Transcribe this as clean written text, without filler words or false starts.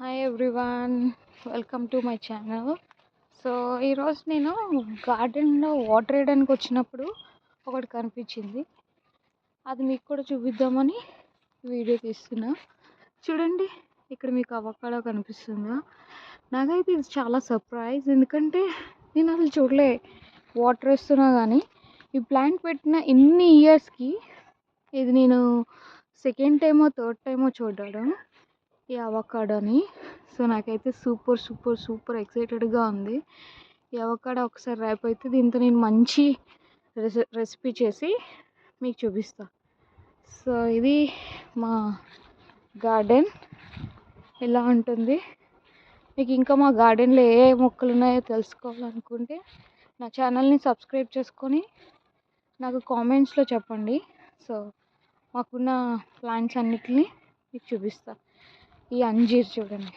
Hi everyone, welcome to my channel. So ఈరోజు నేను గార్డెన్లో వాటర్ వేయడానికి వచ్చినప్పుడు ఒకటి కనిపించింది. అది మీకు కూడా చూపిద్దామని వీడియో తీస్తున్నా. చూడండి, ఇక్కడ మీకు అవకాడో కనిపిస్తుందా? నాకైతే ఇది చాలా సర్ప్రైజ్, ఎందుకంటే నేను అసలు చూడలే. వాటర్ వేస్తున్నా కానీ ఈ ప్లాంట్ పెట్టిన ఇన్ని ఇయర్స్కి ఇది నేను సెకండ్ టైమో థర్డ్ టైమో చూడడం ఈ అవకాడోని. సో నాకైతే సూపర్ సూపర్ సూపర్ ఎక్సైటెడ్గా ఉంది. ఈ అవకాడో ఒకసారి రైప్ అయితే దీంతో నేను మంచి రెసిపీ చేసి మీకు చూపిస్తా. సో ఇది మా గార్డెన్ ఎలా ఉంటుంది. మీకు ఇంకా మా గార్డెన్లో ఏ మొక్కలు ఉన్నాయో తెలుసుకోవాలనుకుంటే నా ఛానల్ని సబ్స్క్రైబ్ చేసుకొని నాకు కామెంట్స్లో చెప్పండి. సో మాకున్న ప్లాంట్స్ అన్నిటిని మీకు చూపిస్తా. ఈ అంజీర్ చూడండి.